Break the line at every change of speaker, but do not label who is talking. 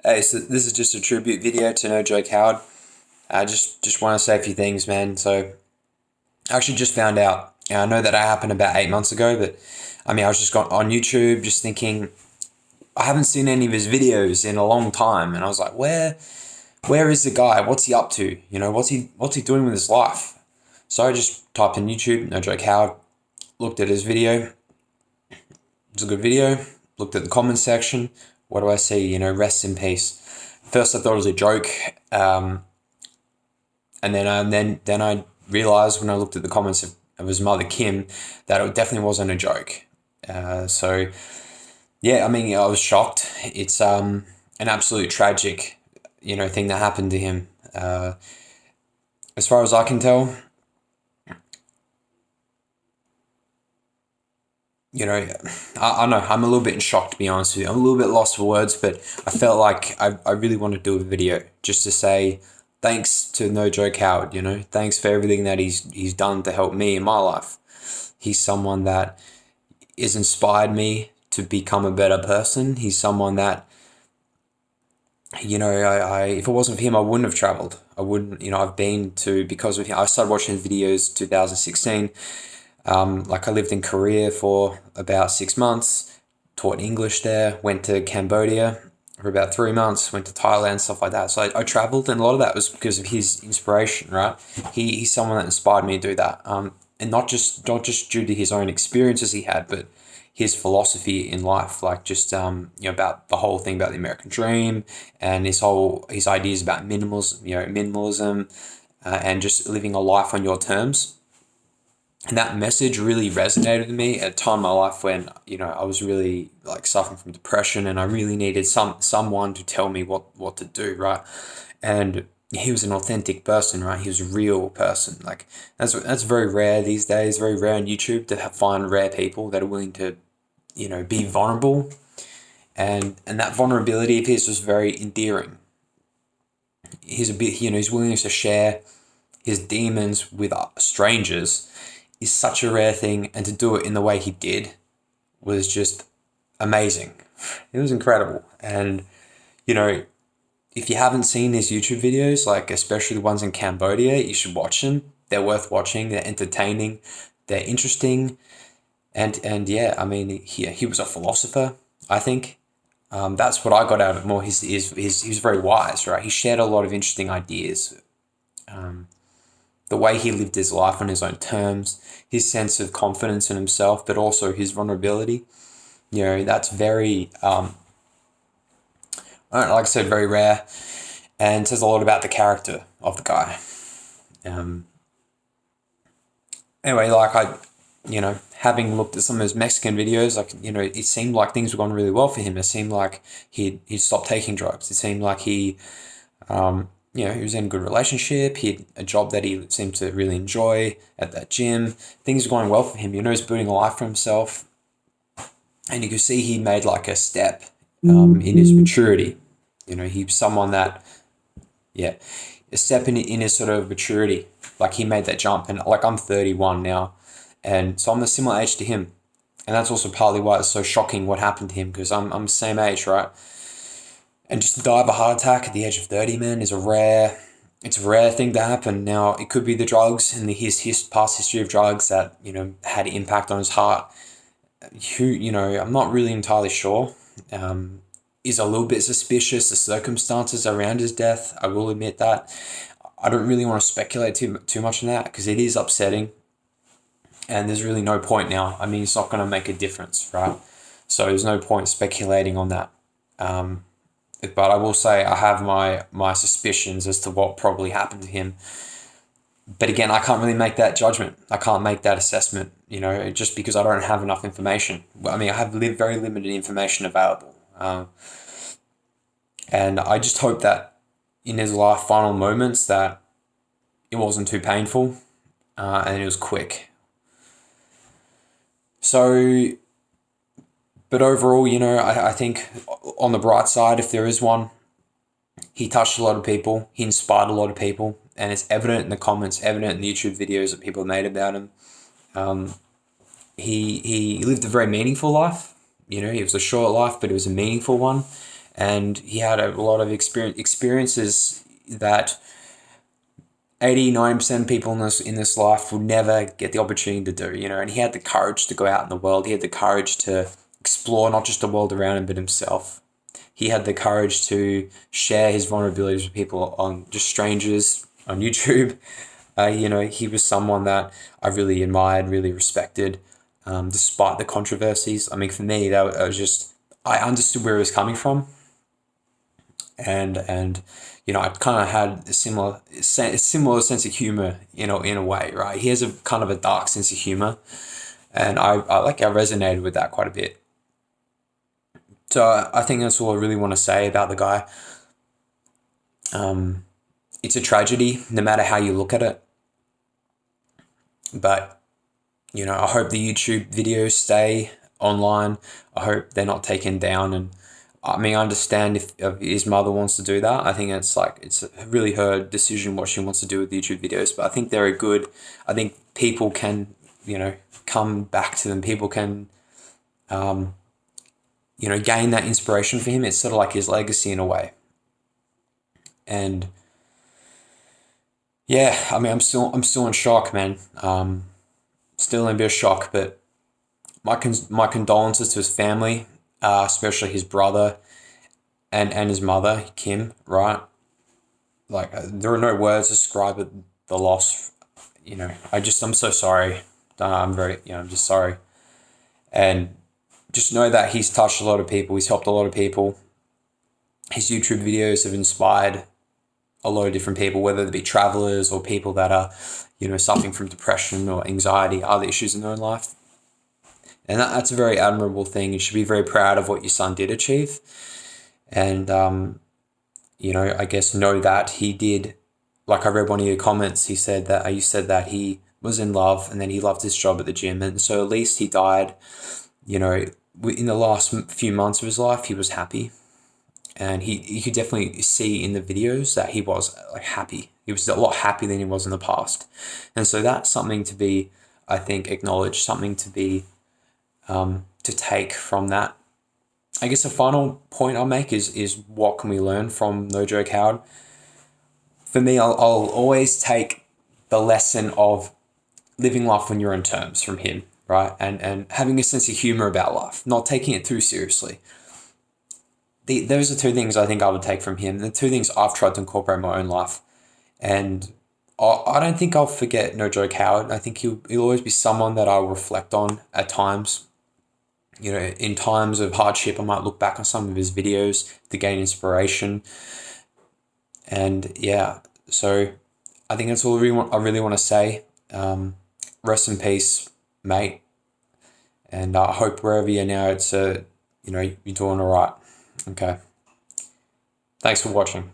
Hey, so this is just a tribute video to No Joke Howard. I just want to say a few things, man. So I actually just found out. I know that happened about 8 months ago, but I mean, I was just got on YouTube, just thinking I haven't seen any of his videos in a long time, and I was like, where is the guy? What's he up to? What's he doing with his life? So I just typed in YouTube, No Joke Howard, looked at his video. It's a good video. Looked at the comments section. What do I see? Rest in peace. First, I thought it was a joke, and then I realized when I looked at the comments of his mother Kim that it definitely wasn't a joke. So yeah, I mean, I was shocked. It's an absolute tragic, thing that happened to him. As far as I can tell, I know I'm a little bit in shock, to be honest with you. I'm a little bit lost for words, but I felt like I really want to do a video just to say thanks to No Joke Howard. Thanks for everything that he's done to help me in my life. He's someone that has inspired me to become a better person. He's someone that, I if it wasn't for him, I wouldn't have traveled. I wouldn't, I've been to, because of him. I started watching his videos 2016. I lived in Korea for about 6 months, taught English there, went to Cambodia for about 3 months, went to Thailand, stuff like that. So I traveled, and a lot of that was because of his inspiration, right? He's someone that inspired me to do that. And not just due to his own experiences he had, but his philosophy in life, like just about the whole thing about the American dream, and his ideas about minimalism, and just living a life on your terms. And that message really resonated with me at a time in my life when, I was really suffering from depression, and I really needed someone to tell me what to do, right? And he was an authentic person, right? He was a real person. That's very rare these days, very rare on YouTube to find rare people that are willing to, be vulnerable. And that vulnerability of his was very endearing. His willingness to share his demons with strangers is such a rare thing, and to do it in the way he did was just amazing. It was incredible. And if you haven't seen his YouTube videos, especially the ones in Cambodia, you should watch them. They're worth watching. They're entertaining. They're interesting. And yeah, I mean, he was a philosopher, I think. That's what I got out of it more. He was very wise, right? He shared a lot of interesting ideas. The way he lived his life on his own terms, his sense of confidence in himself, but also his vulnerability. That's very, like I said, very rare, and says a lot about the character of the guy. Anyway, having looked at some of his Mexican videos, it seemed like things were going really well for him. It seemed like he'd stopped taking drugs. It seemed like he was in a good relationship. He had a job that he seemed to really enjoy at that gym. Things were going well for him. He's building a life for himself. And you could see he made a step in his maturity. He's someone that, a step in his sort of maturity. He made that jump. And I'm 31 now. And so I'm a similar age to him. And that's also partly why it's so shocking what happened to him, because I'm the same age, right? And just to die of a heart attack at the age of 30, man, it's a rare thing to happen. Now, it could be the drugs and his past history of drugs that, had an impact on his heart. I'm not really entirely sure. Is a little bit suspicious, the circumstances around his death. I will admit that. I don't really want to speculate too much on that, because it is upsetting. And there's really no point now. I mean, it's not going to make a difference, right? So there's no point speculating on that. But I will say I have my suspicions as to what probably happened to him. But again, I can't really make that judgment. I can't make that assessment, just because I don't have enough information. I mean, I have very limited information available. And I just hope that in his last final moments that it wasn't too painful, and it was quick. So, but overall, I think on the bright side, if there is one, he touched a lot of people. He inspired a lot of people. And it's evident in the comments, evident in the YouTube videos that people made about him. He lived a very meaningful life. It was a short life, but it was a meaningful one. and he had a lot of experiences that 80-90% of people in this life will never get the opportunity to do, and he had the courage to go out in the world. He had the courage to explore not just the world around him, but himself. He had the courage to share his vulnerabilities with people, on just strangers on YouTube. He was someone that I really admired, really respected, despite the controversies. I mean, for me, that was just, I understood where he was coming from, and I kind of had a similar sense of humor, in a way, right? He has a kind of a dark sense of humor, and I resonated with that quite a bit. So I think that's all I really want to say about the guy. It's a tragedy, no matter how you look at it. But I hope the YouTube videos stay online. I hope they're not taken down. And I mean, I understand if his mother wants to do that. I think it's really her decision what she wants to do with the YouTube videos. But I think they're good. I think people can, come back to them. People can, gain that inspiration for him. It's sort of like his legacy in a way. And yeah, I mean, I'm still in shock, man. Still in a bit of shock, but my condolences to his family, especially his brother and his mother, Kim. Right, like there are no words to describe it, the loss. I'm so sorry. I'm just sorry, and just know that he's touched a lot of people. He's helped a lot of people. His YouTube videos have inspired a lot of different people, whether they be travelers or people that are, suffering from depression or anxiety, other issues in their own life. And that's a very admirable thing. You should be very proud of what your son did achieve. And, I guess know that he did, like I read one of your comments, you said that he was in love and then he loved his job at the gym. And so at least he died, in the last few months of his life, he was happy. And you could definitely see in the videos that he was happy. He was a lot happier than he was in the past. And so that's something to be, I think, acknowledged, something to be, to take from that. I guess the final point I'll make is what can we learn from No Joke Howard? For me, I'll always take the lesson of living life on your own terms from him, right? And having a sense of humor about life, not taking it too seriously. Those are two things I think I would take from him. The two things I've tried to incorporate in my own life. And I don't think I'll forget No Joke Howard. I think he'll always be someone that I'll reflect on at times. In times of hardship, I might look back on some of his videos to gain inspiration. And yeah, so I think that's all I really want to say. Rest in peace, mate. And I hope wherever you're now, you're doing all right. Okay. Thanks for watching.